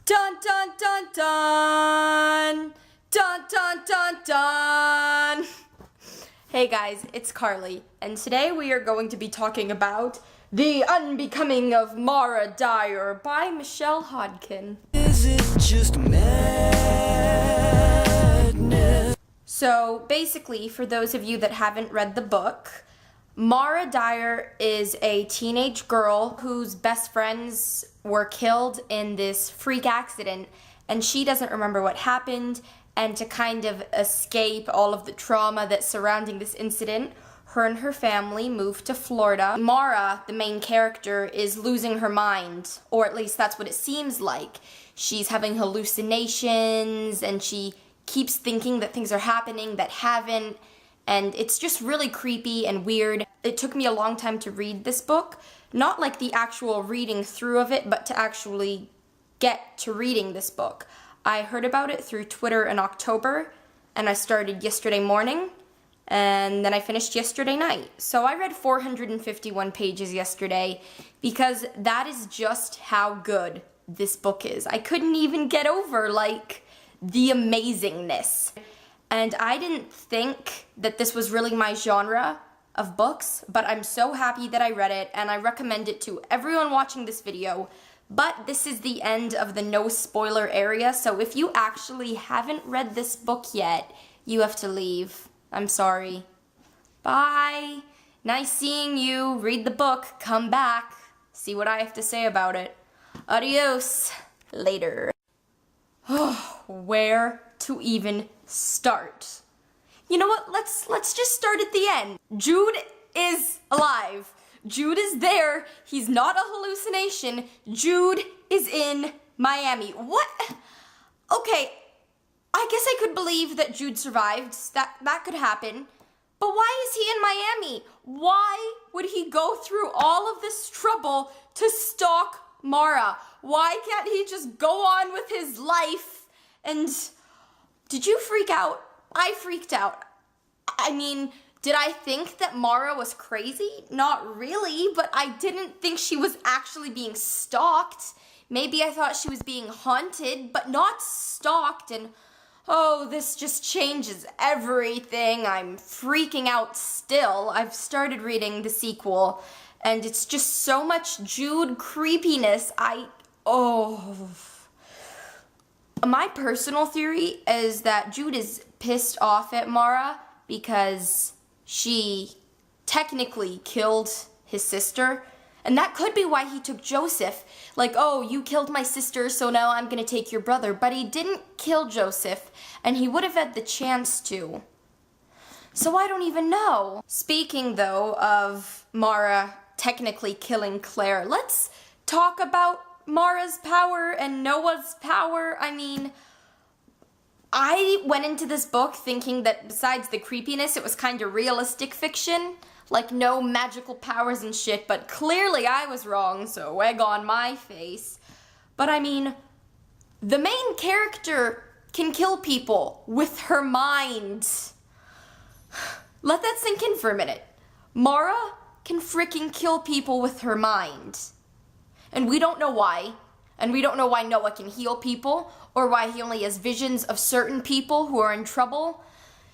Dun dun dun dun! Dun dun dun dun! Hey guys, it's Carlee, and today we are going to be talking about The Unbecoming of Mara Dyer by Michelle Hodkin. Is it just madness? So basically, for those of you that haven't read the book, Mara Dyer is a teenage girl whose best friends were killed in this freak accident, and she doesn't remember what happened, and to kind of escape all of the trauma that's surrounding this incident, her and her family moved to Florida. Mara, the main character, is losing her mind, or at least that's what it seems like. She's having hallucinations, and she keeps thinking that things are happening that haven't, and it's just really creepy and weird. It took me a long time to read this book, not like the actual reading through of it, but to actually get to reading this book. I heard about it through Twitter in October, and I started yesterday morning, and then I finished yesterday night. So I read 451 pages yesterday, because that is just how good this book is. I couldn't even get over, like, the amazingness. And I didn't think that this was really my genre of books, but I'm so happy that I read it, and I recommend it to everyone watching this video. But this is the end of the no spoiler area, so if you actually haven't read this book yet, you have to leave. I'm sorry. Bye. Nice seeing you. Read the book. Come back. See what I have to say about it. Adios. Later. Where to even start? You know what? Let's just start at the end. Jude is alive. Jude is there. He's not a hallucination. Jude is in Miami. What? Okay, I guess I could believe that Jude survived. That could happen. But why is he in Miami? Why would he go through all of this trouble to stalk Mara? Why can't he just go on with his life? And did you freak out? I freaked out. I mean, did I think that Mara was crazy? Not really, but I didn't think she was actually being stalked. Maybe I thought she was being haunted, but not stalked, and oh, this just changes everything. I'm freaking out still. I've started reading the sequel, and it's just so much Jude creepiness. My personal theory is that Jude is pissed off at Mara because she technically killed his sister, and that could be why he took Joseph. Like, oh, you killed my sister, so now I'm gonna take your brother. But he didn't kill Joseph, and he would have had the chance to. So I don't even know. Speaking, though, of Mara technically killing Claire, let's talk about Mara's power and Noah's power. I mean, I went into this book thinking that besides the creepiness, it was kind of realistic fiction. Like, no magical powers and shit, but clearly I was wrong, so egg on my face. But I mean, the main character can kill people with her mind. Let that sink in for a minute. Mara can freaking kill people with her mind. And we don't know why. And we don't know why Noah can heal people, or why he only has visions of certain people who are in trouble.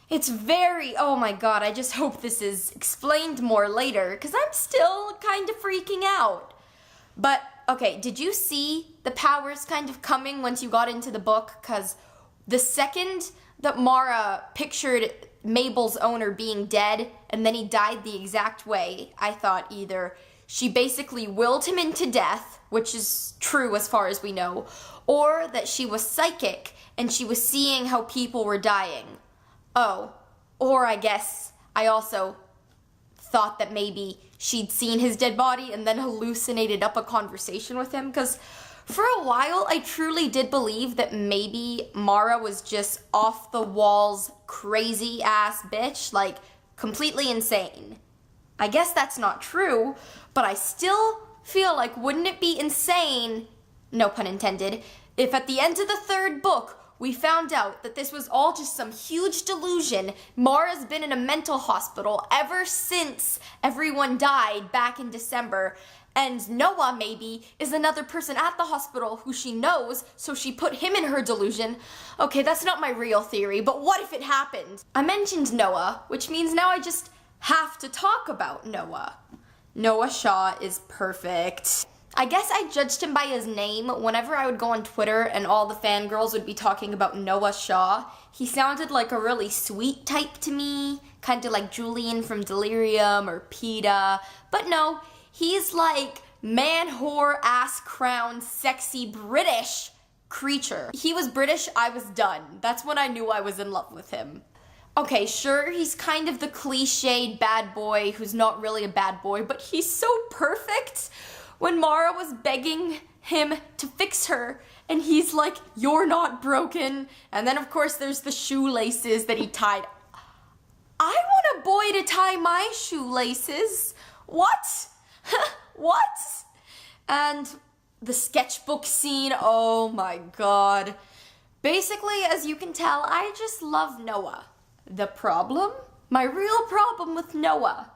It's very, oh my god, I just hope this is explained more later, because I'm still kind of freaking out. But, okay, did you see the powers kind of coming once you got into the book? Because the second that Mara pictured Mabel's owner being dead, and then he died the exact way, I thought either she basically willed him into death, which is true as far as we know, or that she was psychic and she was seeing how people were dying. Oh, or I guess I also thought that maybe she'd seen his dead body and then hallucinated up a conversation with him, because for a while I truly did believe that maybe Mara was just off the walls crazy ass bitch, like completely insane. I guess that's not true, but I still feel like, wouldn't it be insane, no pun intended, if at the end of the third book we found out that this was all just some huge delusion. Mara's been in a mental hospital ever since everyone died back in December, And Noah, maybe, is another person at the hospital who she knows, so she put him in her delusion. Okay, that's not my real theory, but what if it happened? I mentioned Noah, which means now I just have to talk about Noah. Noah Shaw is perfect. I guess I judged him by his name. Whenever I would go on Twitter and all the fangirls would be talking about Noah Shaw, he sounded like a really sweet type to me, kind of like Julian from Delirium or PETA, but no, he's like man, whore, ass, crown, sexy, British creature. He was British, I was done. That's when I knew I was in love with him. Okay, sure, he's kind of the cliched bad boy who's not really a bad boy, but he's so perfect. When Mara was begging him to fix her, and he's like, "You're not broken." And then, of course, there's the shoelaces that he tied. I want a boy to tie my shoelaces. What? What? And the sketchbook scene, oh my god. Basically, as you can tell, I just love Noah. The problem? My real problem with Noah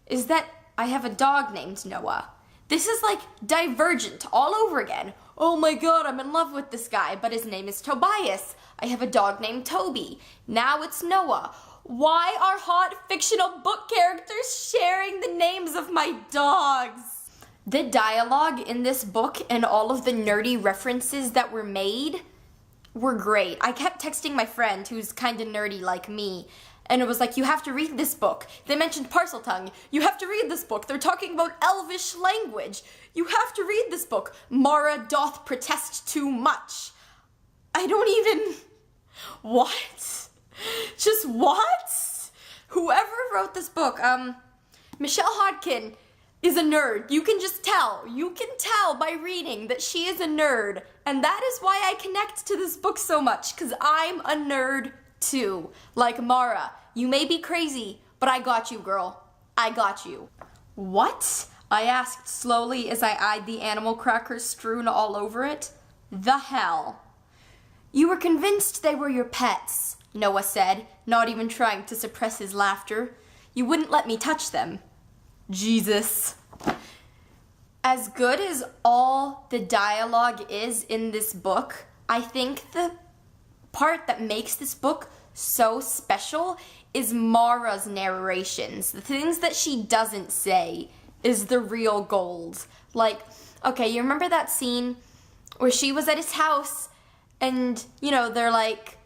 is that I have a dog named Noah. This is like Divergent all over again. Oh my god, I'm in love with this guy, but his name is Tobias. I have a dog named Toby. Now it's Noah. Why are hot fictional book characters sharing the names of my dogs? The dialogue in this book and all of the nerdy references that were made were great. I kept texting my friend who's kind of nerdy like me, and it was like, you have to read this book. They mentioned Parseltongue. You have to read this book. They're talking about Elvish language. You have to read this book. Mara doth protest too much. I don't even... What? Just what? Whoever wrote this book, Michelle Hodkin is a nerd. You can just tell. You can tell by reading that she is a nerd. And that is why I connect to this book so much, because I'm a nerd too. Like Mara, you may be crazy, but I got you, girl. I got you. What? I asked slowly as I eyed the animal crackers strewn all over it. The hell? You were convinced they were your pets, Noah said, not even trying to suppress his laughter. You wouldn't let me touch them. Jesus. As good as all the dialogue is in this book, I think the part that makes this book so special is Mara's narrations. The things that she doesn't say is the real gold. Like, okay, you remember that scene where she was at his house and, you know, they're like,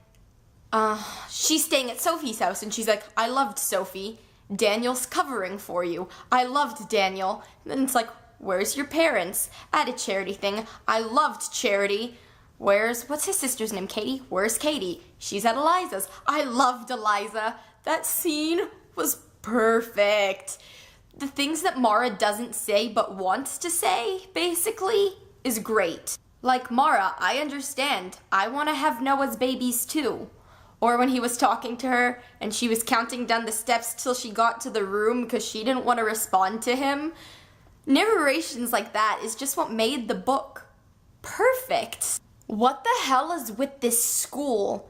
she's staying at Sophie's house and she's like, I loved Sophie. Daniel's covering for you. I loved Daniel. And then it's like, where's your parents? At a charity thing. I loved Charity. What's his sister's name? Katie? Where's Katie? She's at Eliza's. I loved Eliza. That scene was perfect. The things that Mara doesn't say but wants to say, basically, is great. Like Mara, I understand. I want to have Noah's babies too. Or when he was talking to her and she was counting down the steps till she got to the room because she didn't want to respond to him. Narrations like that is just what made the book perfect. What the hell is with this school?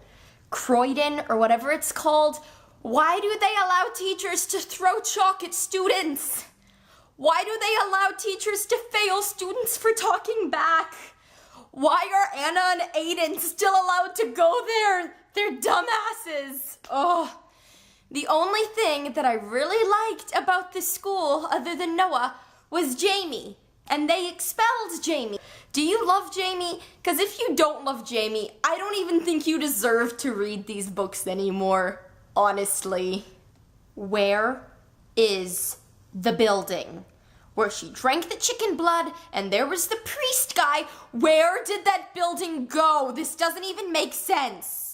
Croydon or whatever it's called? Why do they allow teachers to throw chalk at students? Why do they allow teachers to fail students for talking back? Why are Anna and Aiden still allowed to go there? They're dumbasses. Oh. The only thing that I really liked about this school, other than Noah, was Jamie. And they expelled Jamie. Do you love Jamie? Because if you don't love Jamie, I don't even think you deserve to read these books anymore. Honestly. Where is the building where she drank the chicken blood and there was the priest guy? Where did that building go? This doesn't even make sense.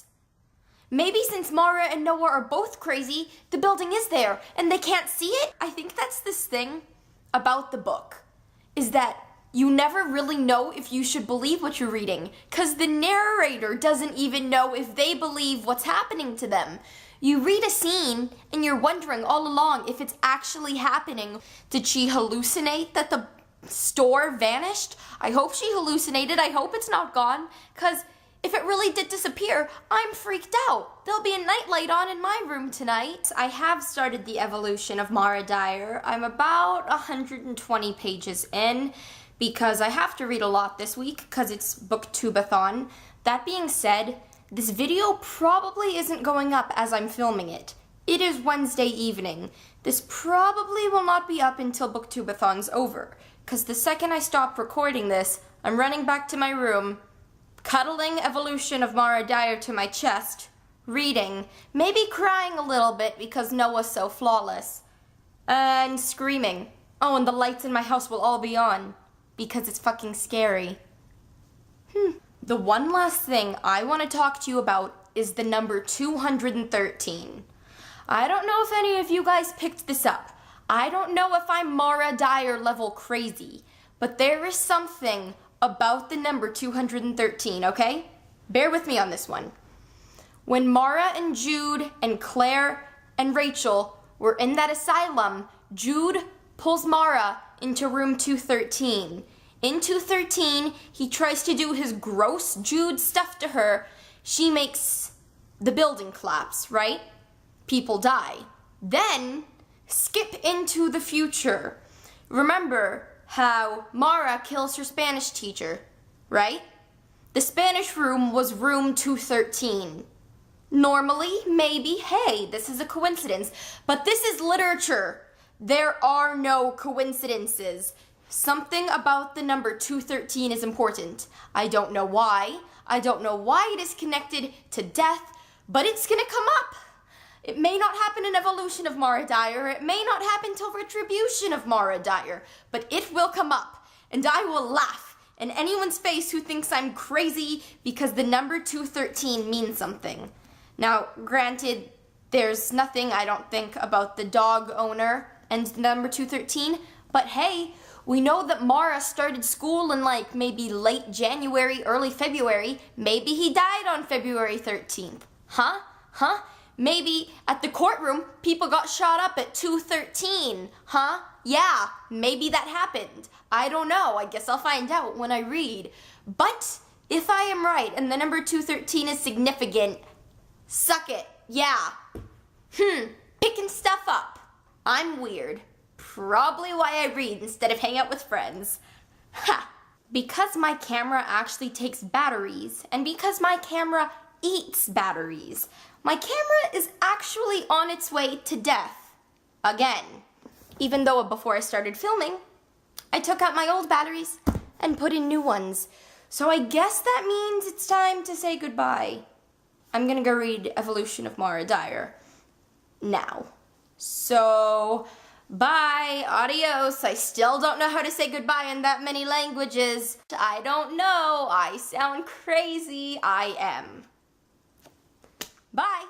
Maybe since Mara and Noah are both crazy, the building is there and they can't see it? I think that's this thing about the book, is that you never really know if you should believe what you're reading, because the narrator doesn't even know if they believe what's happening to them. You read a scene and you're wondering all along if it's actually happening. Did she hallucinate that the store vanished? I hope she hallucinated. I hope it's not gone, because If it really did disappear, I'm freaked out. There'll be a nightlight on in my room tonight. I have started the evolution of Mara Dyer. I'm about 120 pages in because I have to read a lot this week because it's BookTube-A-Thon. That being said, this video probably isn't going up as I'm filming it. It is Wednesday evening. This probably will not be up until BookTube-A-Thon's over, because the second I stop recording this, I'm running back to my room, cuddling Evolution of Mara Dyer to my chest, reading, maybe crying a little bit because Noah's so flawless, and screaming. Oh, and the lights in my house will all be on, because it's fucking scary. The one last thing I want to talk to you about is the number 213. I don't know if any of you guys picked this up. I don't know if I'm Mara Dyer level crazy, but there is something about the number 213, okay? Bear with me on this one. When Mara and Jude and Claire and Rachel were in that asylum, Jude pulls Mara into room 213. In 213, he tries to do his gross Jude stuff to her. She makes the building collapse, right? People die. Then, skip into the future. Remember how Mara kills her Spanish teacher, right? The Spanish room was room 213. Normally, maybe, hey, this is a coincidence, but this is literature. There are no coincidences. Something about the number 213 is important. I don't know why. I don't know why it is connected to death, but it's gonna come up. It may not happen in Evolution of Mara Dyer, it may not happen till Retribution of Mara Dyer, but it will come up, and I will laugh in anyone's face who thinks I'm crazy because the number 213 means something. Now, granted, there's nothing I don't think about the dog owner and the number 213, but hey, we know that Mara started school in like maybe late January, early February. Maybe he died on February 13th. Huh? Maybe at the courtroom, people got shot up at 2:13. Huh? Yeah, maybe that happened. I don't know. I guess I'll find out when I read. But if I am right and the number 213 is significant, suck it. Yeah. Picking stuff up. I'm weird. Probably why I read instead of hang out with friends. Ha! Because my camera actually takes batteries, and because my camera eats batteries, my camera is actually on its way to death. Again. Even though before I started filming, I took out my old batteries and put in new ones. So I guess that means it's time to say goodbye. I'm gonna go read Evolution of Mara Dyer now. So, bye, adios. I still don't know how to say goodbye in that many languages. I don't know. I sound crazy. I am. Bye.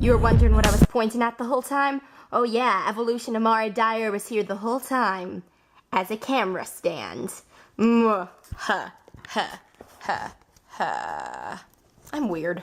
You were wondering what I was pointing at the whole time? Oh yeah, Evolution of Mara Dyer was here the whole time. As a camera stand. I'm weird.